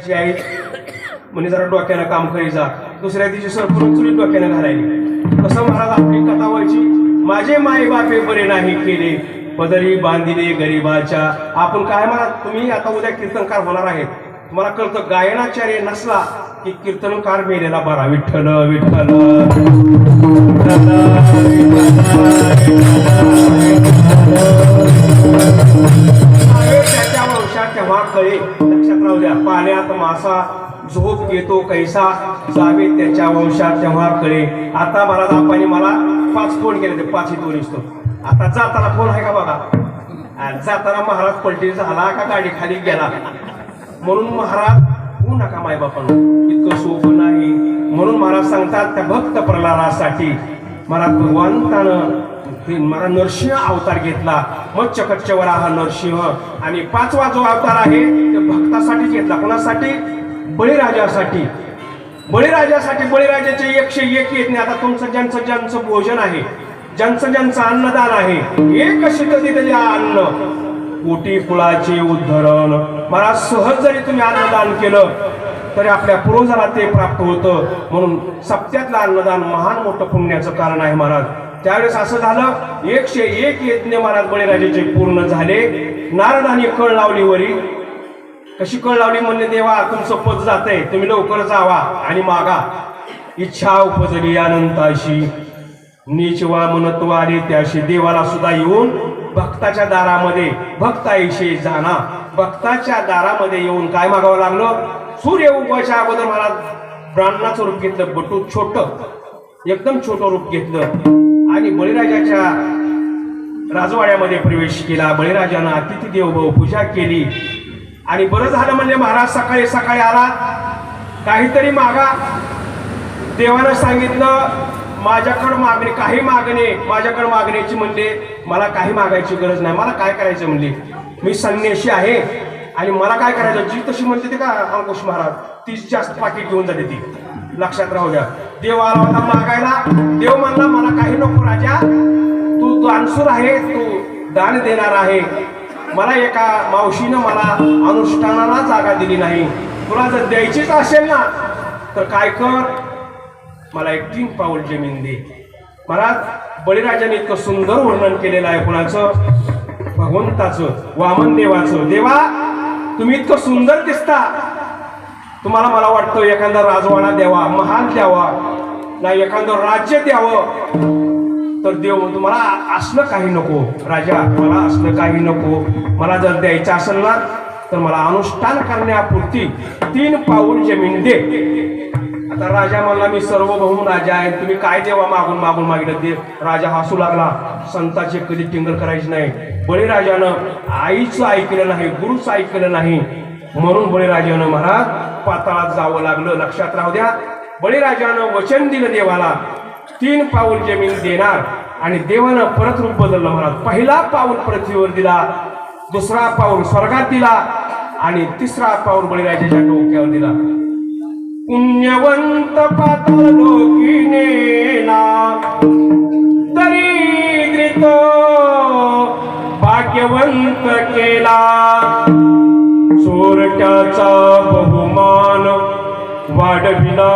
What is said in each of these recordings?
तिची आई म्हणजे जरा डोक्यानं काम करीचा, दुसऱ्या दिवशी सरपरून चुलीत डोक्यानं घालायली. कसं महाराज आपली कथा व्हायची. माझे माई बापे बरे नाही केले, पदरी बांधिले गरीबाच्या. आपण काय म्हणा, तुम्ही आता उद्या कीर्तनकार होणार आहेत, तुम्हाला कळतं गायनाचार्य नसला की कीर्तनकार मेलेला बरा. विठ्ठल विठ्ठल त्याच्या वंशात तेव्हा कळे. लक्षात राहू द्या. पाण्यात मासा झोप घेतो कैसा जावे त्याच्या वंशात तेव्हा कळे. आता महाराज आपण मला 5 फोन केले, ते 5 दोन असतो. आता जाताना फोन आहे का बघा. जाताना महाराज पलटी झाला का गाडी खाली गेला म्हणून महाराज होऊ नका मायबापांना, इतकं सोपं नाही. म्हणून महाराज सांगतात त्या भक्त प्रल्हादासाठी मला भगवंतानं मला नरसिंह अवतार घेतला. मच्छकच्चवराह नरसिंह. आणि 5वा जो अवतार आहे तो भक्तासाठीच घेतला. कोणासाठी? बळीराजासाठी. बळीराजासाठी. बळीराजाचे 101 येत नाही. आता तुमचं ज्यांचं भोजन आहे, ज्यांचं अन्नदान आहे, एक शीत दिलेले अन्न कोटी कुळाचे उद्धरण. मला सहज जरी तुम्ही अन्नदान केलं तरी आपल्या पूर्वजाला ते प्राप्त होतं. म्हणून सप्त्यातलं अन्नदान महान मोठं पुण्याचं कारण आहे महाराज. त्यावेळेस असं झालं 101 यज्ञ महाराज बळीराजाचे पूर्ण झाले. नारदाने कळ लावली वरी. कशी कळ लावली म्हणले, देवा तुमचं पद जातंय, तुम्ही लवकर जावा आणि मागा. इच्छा उपजली अनंताशी, नीच वामनत्व आले त्याशी. देवाला सुद्धा येऊन भक्ताच्या दारामध्ये भक्ताईशी जाणा. भक्ताच्या दारामध्ये येऊन काय मागावं लागलं? सूर्य उगवायच्या अगोदर महाराज ब्राह्मणाचं रूप घेतलं. बटू छोट, एकदम छोटं रूप घेतलं आणि बळीराजाच्या राजवाड्यामध्ये प्रवेश केला. बळीराजानं अतिथी देवभाव पूजा केली. आणि बरं झालं म्हणजे महाराज सकाळी सकाळी आला, काहीतरी मागा. देवानं सांगितलं माझ्याकडं मागणे, काही मागणे माझ्याकडे मागण्याची म्हणले, मला काही मागायची गरज नाही. मला काय करायचं म्हणले, मी संन्याशी आहे आणि मला काय करायचं. जी तशी म्हणते ते का अंकुश महाराज, तीच जास्त पाकिट घेऊन जाते ती. लक्षात राहू द्या. देव आला होता मागायला. देव म्हणला मला काही नको राजा, तू दानसूर आहे, तू दान देणार आहे. मला एका मावशीनं मला अनुष्ठानाला जागा दिली नाही. तुला जर द्यायचीच असेल ना तर काय कर, मला 1 पाऊल जमीन दे. महाराज बळीराजाने इतकं सुंदर वर्णन केलेलं आहे. कुणाचं? भगवंताचं, वामन देवाचं. देवा तुम्ही इतकं सुंदर दिसता, तुम्हाला मला वाटतं एखादा राजवाडा द्यावा, महाल द्यावा, नाही एखादं राज्य द्यावं. तर देव तुम्हाला असलं काही नको राजा, मला असलं काही नको. मला जर द्यायचं असेल ना तर मला अनुष्ठान करण्यापुरती 3 पाऊल जमीन दे. आता राजा म्हणला मी सार्वभौम राजा आहे, तुम्ही काय देवा मागून मागून मागितलं ते. राजा हसू लागला. संतांची कधी टिंगल करायची नाही. बळीराजानं आईचं ऐकलं नाही, गुरुचं ऐकलं नाही. म्हणून बळीराजानं महाराज पाताळात जावं लागलं. लक्षात राहू द्या. बळीराजानं वचन दिलं देवाला 3 पाऊल जमीन देणार. आणि देवानं परत रूप बदललं महाराज. पहिला पाऊल पृथ्वीवर दिला, दुसरा पाऊल स्वर्गात दिला आणि तिसरा पाऊल बळीराजाच्या डोक्यावर दिला. पुण्यवंत पाताळ लोकी नेला, दरिद्रित भाग्यवंत केला. चोरट्याचा बहुमान वाढविला,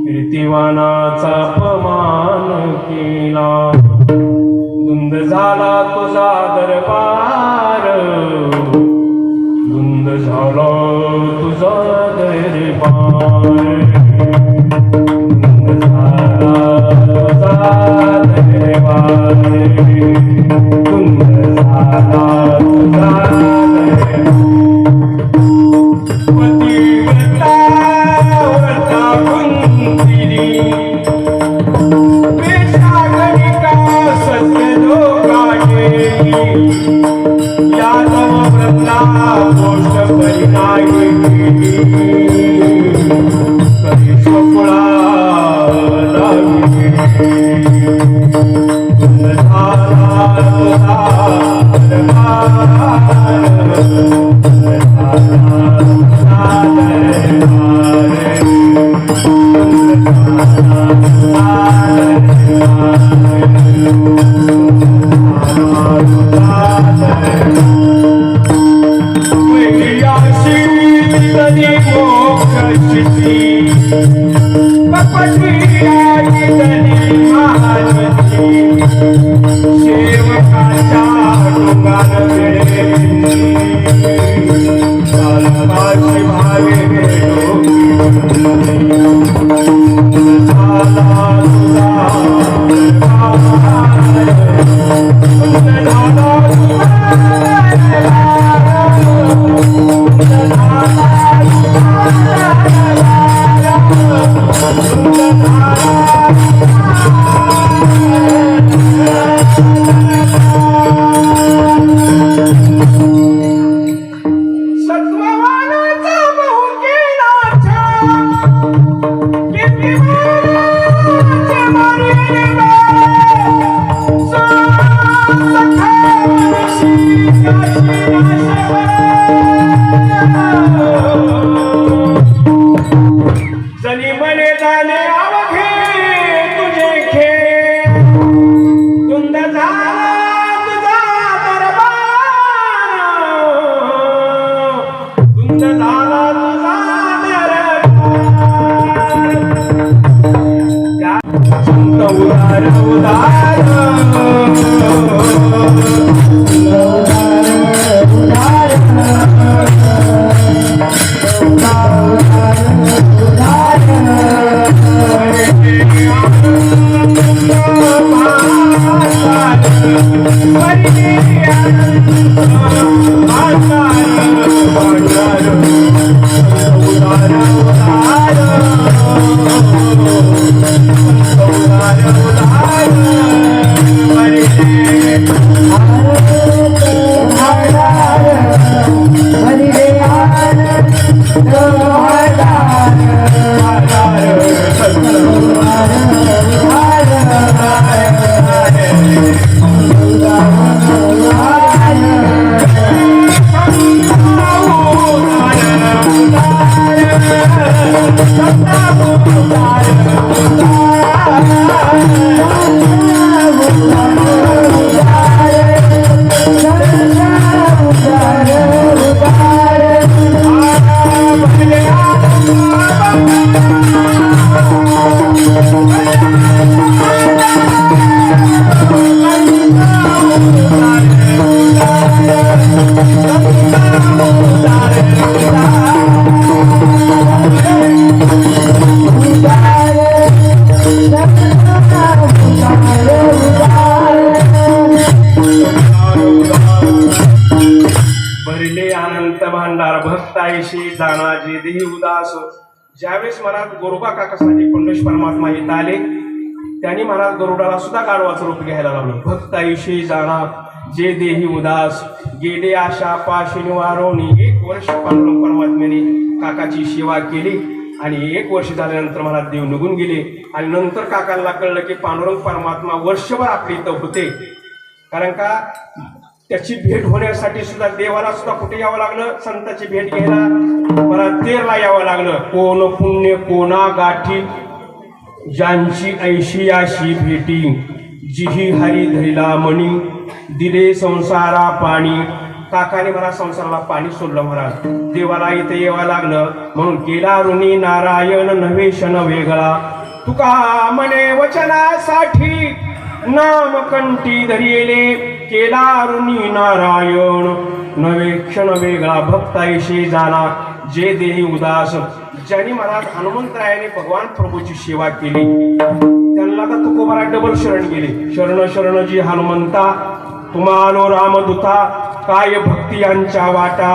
कीर्तिवानाचा अपमान केला. धुंद झाला तुझा दरबार, धुंद झाला तुझा दरबार, धुंद झाला तुझा दरबार, धुंद झाला तुझा दरबार. पतिव्रता व्रता कुंतिनी, वेशागणिका सत्य लोकाची. यादव व्रता गोष्ट परिणामी, कधी स्वकुळा लावी. झाला तुझा दरबार, तरी मोक्षची कपटी आई तरी महानची सेवकाच्या डोंगार वेळेची कालकाशी भावे जनी मने जाणे अवघे तुझे खेळ तुंद झाला तुझा दरबार तुंद झाला तुझा दरबार संत उदार उदार भक्ताईशी जाणा जे देही उदास. ज्यावेळेस महाराज गोरोबा काकासाठी पंडोश परमात्मा येत आले त्यांनी महाराज गरुडाला सुद्धा गाढवाचं रूप घ्यायला लावलं. भक्ताईशी जाणा जे देही उदास गेले आशा पाशी निवारोनी. 1 वर्ष पांडुरंग परमात्म्याने काकाची सेवा केली आणि 1 वर्ष झाल्यानंतर महाराज देव निघून गेले. आणि नंतर काकांना कळलं की पांडुरंग परमात्मा वर्षभर आपली इथं होते. कारण का त्याची भेट होण्यासाठी सुद्धा देवाला सुद्धा कुठे यावं लागलं, संताची भेट घ्यायला मला तेरला यावं लागलं. कोण पुण्य कोणा गाठी ज्यांची ऐशियाशी भेटी जिही हरी धरिला मणी दिले संसारा पाणी. काकाने मला संसाराला पाणी सोडलं महाराज. देवाला इथे यावं लागलं म्हणून केला ऋणी नारायण नव्हे क्षण वेगळा. तुका म्हणे वचनासाठी नाम कंठी धरिले केला ऋणी नारायण नवे क्षण वेगळा. भक्ताईशी जाणा जे देही उदास. ज्यांनी महाराज हनुमंतरायाने भगवान प्रभूची सेवा केली त्यांना तर तुकोबाला डबल शरण गेले. शरण शरण जी हनुमंता तुम्हालो रामदूता काय भक्ती यांच्या वाटा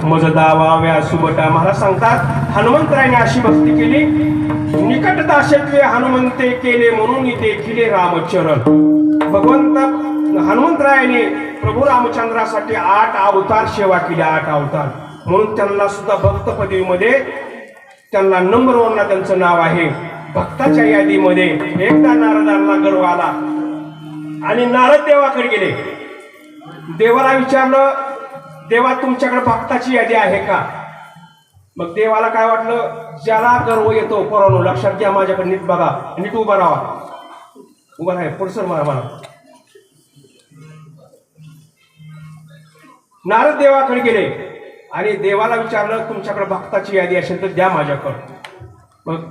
मज दावाव्या सुबटा. महाराज सांगतात हनुमंतरायाने अशी भक्ती केली निकट दाशत्वे हनुमंते केले म्हणून देखिले रामचरण. भगवंत हनुमंतरायाने प्रभू रामचंद्रासाठी 8 अवतार सेवा केली. 8 अवतार म्हणून त्यांना सुद्धा भक्त पदवीमध्ये त्यांना नंबर 1 त्यांचं नाव आहे. भक्ताच्या यादीमध्ये एकदा नारदांना गर्व आला आणि नारद देवाकडे गेले. देवाला विचारलं देवा तुमच्याकडे भक्ताची यादी आहे का. मग देवाला काय वाटलं ज्याला गर्व येतो पोरांनो लक्षात घ्या माझ्याकडे नीट बघा नीट उभा राहा. उभा राहा पुढसर मला नारद देवाकडे गेले आणि देवाला विचारलं तुमच्याकडे भक्ताची यादी असेल तर द्या माझ्याकडं. मग